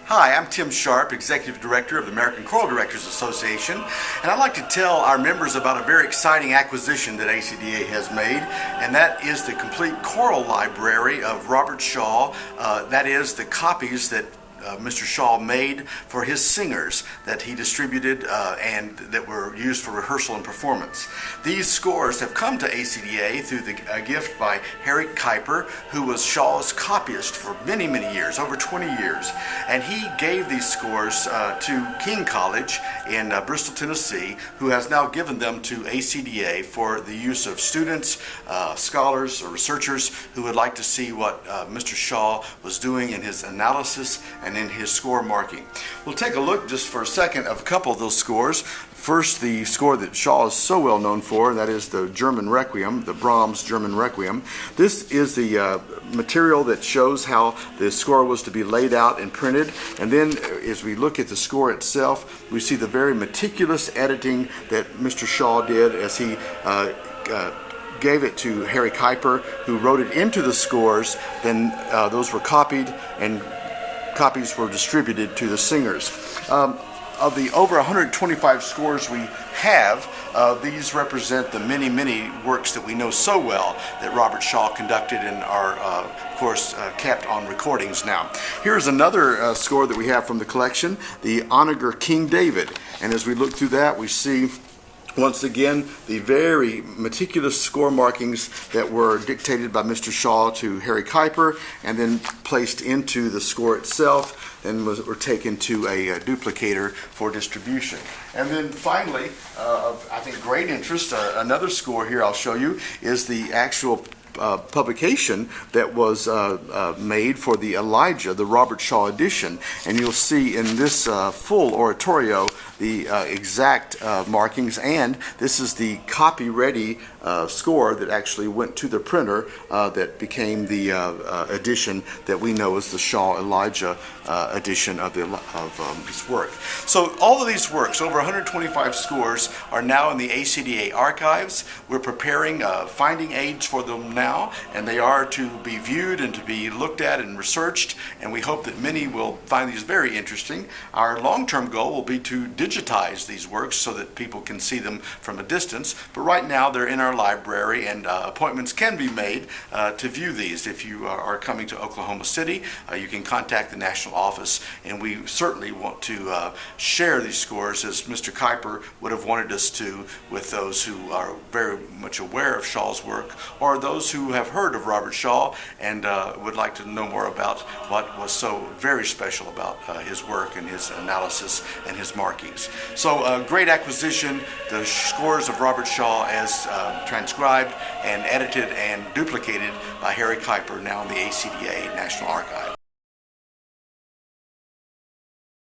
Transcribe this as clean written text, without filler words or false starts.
Hi, I'm Tim Sharp, Executive Director of the American Choral Directors Association, and I'd like to tell our members about a very exciting acquisition that ACDA has made, and that is the complete choral library of Robert Shaw. That is the copies that Mr. Shaw made for his singers that he distributed and that were used for rehearsal and performance. These scores have come to ACDA through a gift by Harry Kuiper, who was Shaw's copyist for many, many years, over 20 years. And he gave these scores to King College in Bristol, Tennessee, who has now given them to ACDA for the use of students, scholars, or researchers who would like to see what Mr. Shaw was doing in his analysis and in his score marking. We'll take a look just for a second of a couple of those scores. First, the score that Shaw is so well known for, and that is the German Requiem, the Brahms German Requiem. This is the material that shows how the score was to be laid out and printed. And then as we look at the score itself, we see the very meticulous editing that Mr. Shaw did as he gave it to Harry Kuiper, who wrote it into the scores. Then those were copied and copies were distributed to the singers. Of the over 125 scores we have, these represent the many, many works that we know so well that Robert Shaw conducted and are, of course, kept on recordings now. Here's another score that we have from the collection, the Onager King David. And as we look through that, we see once again the very meticulous score markings that were dictated by Mr. Shaw to Harry Kuiper and then placed into the score itself and were taken to a duplicator for distribution. And then finally, of I think great interest, another score here I'll show you is the actual publication that was made for the Elijah, the Robert Shaw edition, and you'll see in this full oratorio the exact markings, and this is the copy-ready score that actually went to the printer that became the edition that we know as the Shaw Elijah edition of his work. So all of these works, over 125 scores, are now in the ACDA archives. We're preparing finding aids for them now, and they are to be viewed and to be looked at and researched, and we hope that many will find these very interesting. Our long-term goal will be to digitize these works so that people can see them from a distance, but right now they're in our library, and appointments can be made to view these. If you are coming to Oklahoma City, you can contact the national office, and we certainly want to share these scores, as Mr. Kuiper would have wanted us to, with those who are very much aware of Shaw's work, or those who have heard of Robert Shaw and would like to know more about what was so very special about his work and his analysis and his markings. So great acquisition, the scores of Robert Shaw as transcribed and edited and duplicated by Harry Kuiper, now in the ACDA National Archive.